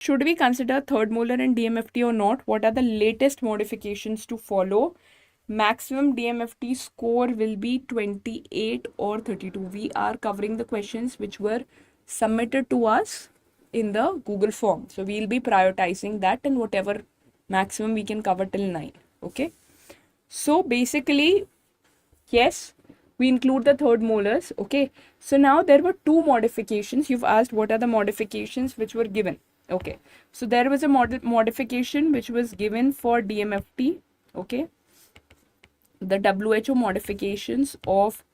Should we consider third molar in DMFT or not? What are the latest modifications to follow? Maximum DMFT score will be 28 or 32. We are covering the questions which were submitted to us in the Google form. So we'll be prioritizing that and whatever maximum we can cover till 9. Okay. So basically, yes, we include the third molars. Okay. So now there were two modifications. You've asked what are the modifications which were given. Okay. So there was a modification which was given for DMFT. Okay. The WHO modifications of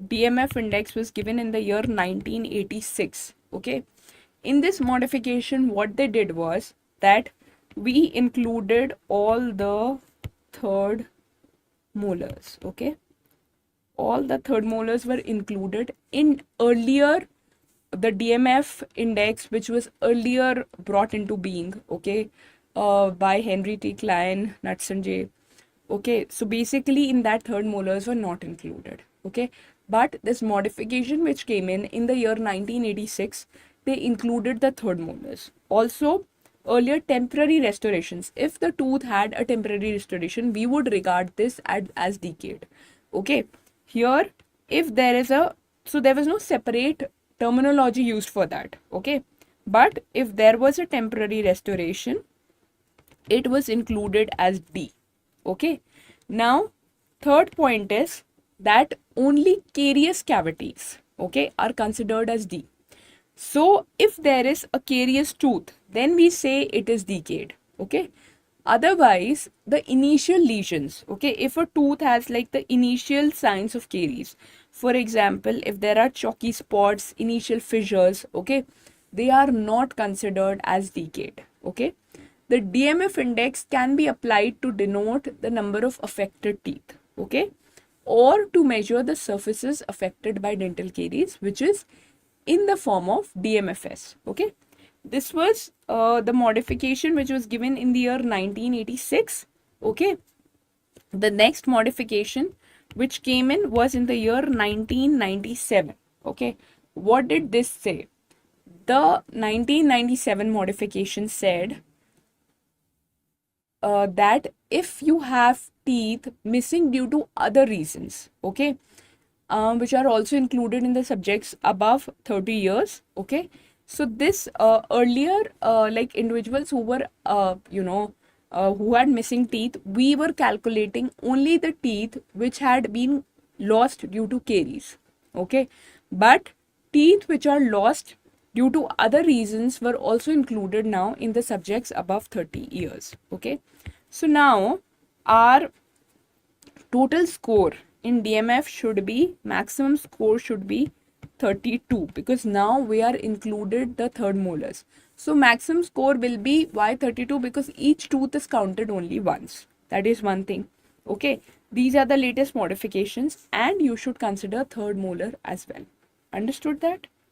DMF index was given in the year 1986. Okay. In this modification, what they did was that we included all the third molars. Okay. All the third molars were included in earlier, the DMF index, which was earlier brought into being, okay, by Henry T. Klein, Knudsen J. Okay, so basically in that third molars were not included. Okay, but this modification which came in the year 1986, they included the third molars. Also, earlier temporary restorations. If the tooth had a temporary restoration, we would regard this as decayed. Okay, here if there is a, so there was no separate terminology used for that. Okay, but if there was a temporary restoration, it was included as D. Okay, now third point is that only carious cavities, okay, are considered as D. So if there is a carious tooth, then we say it is decayed. Okay, otherwise the initial lesions, okay, if a tooth has like the initial signs of caries, for example, if there are chalky spots, initial fissures, okay, they are not considered as decayed. Okay, the DMF index can be applied to denote the number of affected teeth, okay, or to measure the surfaces affected by dental caries, which is in the form of DMFS. Okay, this was the modification which was given in the year 1986. Okay, the next modification which came in was in the year 1997. Okay, what did this say? The 1997 modification said that if you have teeth missing due to other reasons, okay, which are also included in the subjects above 30 years, okay, so this earlier like individuals who were who had missing teeth, we were calculating only the teeth which had been lost due to caries. Okay, but teeth which are lost due to other reasons were also included now in the subjects above 30 years. Okay, so now our total score in DMF should be, maximum score should be 32, because now we are included the third molars. So maximum score will be, why 32? Because each tooth is counted only once. That is one thing. Okay, these are the latest modifications and you should consider third molar as well. Understood that?